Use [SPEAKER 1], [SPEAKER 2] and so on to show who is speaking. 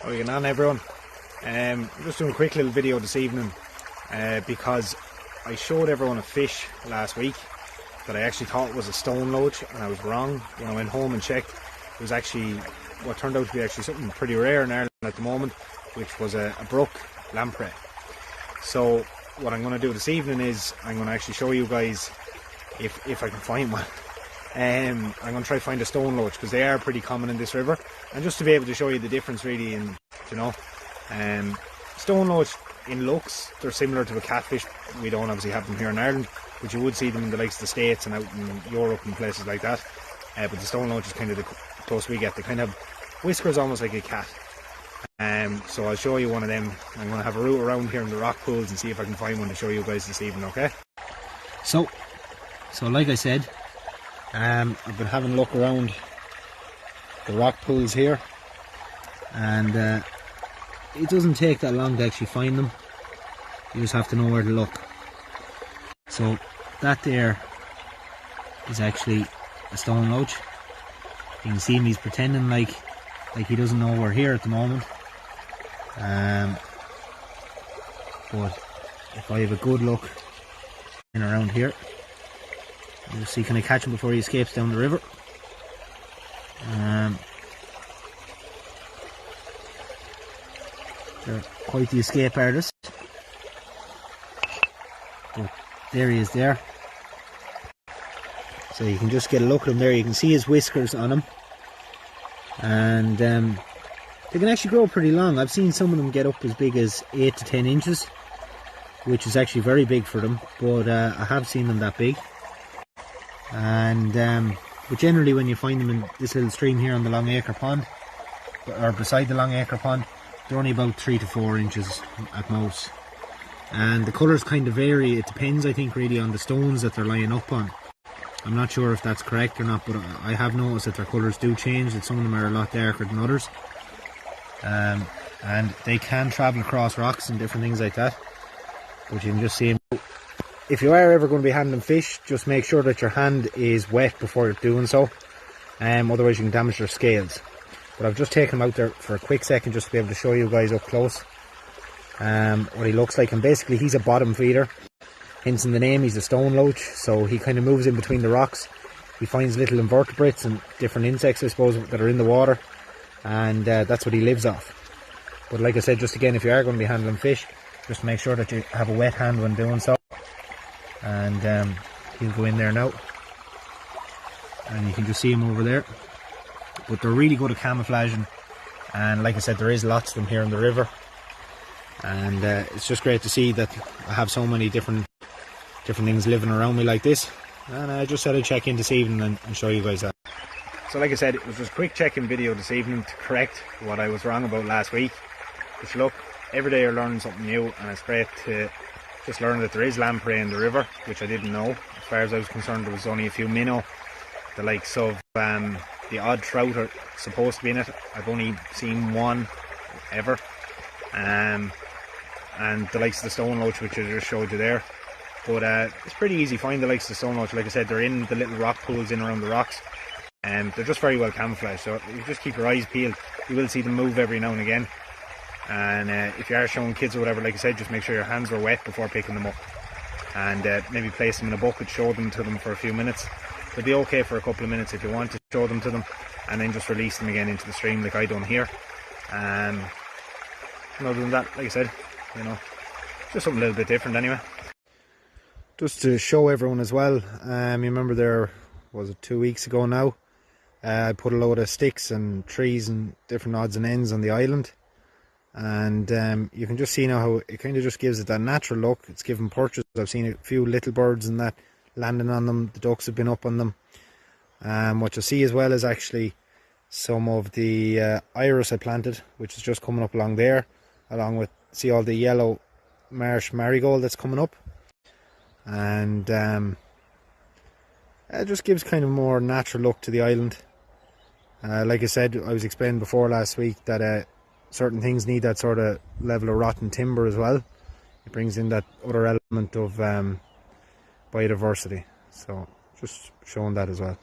[SPEAKER 1] How are you getting on, everyone? I'm just doing a quick little video this evening because I showed everyone a fish last week that I actually thought was a stoneloach, and I was wrong. When I went home and checked, it was actually what turned out to be actually something pretty rare in Ireland at the moment, which was a brook lamprey. So what I'm going to do this evening is I'm going to actually show you guys if I can find one. I'm going to try to find a stoneloach because they are pretty common in this river, and just to be able to show you the difference really in, you know, stoneloach in looks, they're similar to a catfish. We don't obviously have them here in Ireland, but you would see them in the likes of the States and out in Europe and places like that. But the stoneloach is kind of the closest we get. They kind of have whiskers almost like a cat. So I'll show you one of them. I'm going to have a route around here in the rock pools and see if I can find one to show you guys this evening, okay? So like I said, I've been having a look around the rock pools here, and it doesn't take that long to actually find them. You just have to know where to look. So that there is actually a stoneloach. You can see him, he's pretending like he doesn't know we're here at the moment. But if I have a good look in around here, you'll see, can I catch him before he escapes down the river? They're quite the escape artist. But there he is there. So you can just get a look at him there. You can see his whiskers on him. And they can actually grow pretty long. I've seen some of them get up as big as 8 to 10 inches, which is actually very big for them. But I have seen them that big. And but generally when you find them in this little stream here on the Long Acre pond, or beside the Long Acre pond, they're only about 3 to 4 inches at most. And the colours kind of vary. It depends, I think, really on the stones that they're lying up on. I'm not sure if that's correct or not, but I have noticed that their colours do change, that some of them are a lot darker than others. And they can travel across rocks and different things like that. But you can just see them. If you are ever going to be handling fish, just make sure that your hand is wet before you're doing so. Otherwise you can damage their scales. But I've just taken him out there for a quick second just to be able to show you guys up close what he looks like. And basically he's a bottom feeder. Hence in the name, he's a stoneloach. So he kind of moves in between the rocks. He finds little invertebrates and different insects, I suppose, that are in the water. And that's what he lives off. But like I said, just again, if you are going to be handling fish, just make sure that you have a wet hand when doing so. And he'll go in there now, and you can just see him over there. But they're really good at camouflaging, and like I said, there is lots of them here in the river, and it's just great to see that I have so many different things living around me like this. And I just said I'd check in this evening and show you guys that. So like I said, it was just a quick check-in video this evening to correct what I was wrong about last week. Just look, every day you're learning something new, and it's great to just learn that there is lamprey in the river, which I didn't know. As far as I was concerned, there was only a few minnow. The likes of the odd trout are supposed to be in it. I've only seen one ever. And the likes of the stoneloach, which I just showed you there. But it's pretty easy to find the likes of the stoneloach. Like I said, they're in the little rock pools in around the rocks. And they're just very well camouflaged. So if you just keep your eyes peeled, you will see them move every now and again. And if you are showing kids or whatever, like I said, just make sure your hands are wet before picking them up. And maybe place them in a bucket, show them to them for a few minutes. They'll be okay for a couple of minutes if you want to show them to them, and then just release them again into the stream like I done here. And other than that, like I said, you know, just something a little bit different anyway. Just to show everyone as well, you remember there, was it 2 weeks ago now, I put a load of sticks and trees and different odds and ends on the island. And you can just see now how it kind of just gives it that natural look. It's given perches. I've seen a few little birds and that landing on them. The ducks have been up on them. What you'll see as well is actually some of the iris I planted, which is just coming up along there, along with, see all the yellow marsh marigold that's coming up. And it just gives kind of more natural look to the island. Like I said, I was explaining before last week that certain things need that sort of level of rotten timber as well. It brings in that other element of biodiversity. So just showing that as well.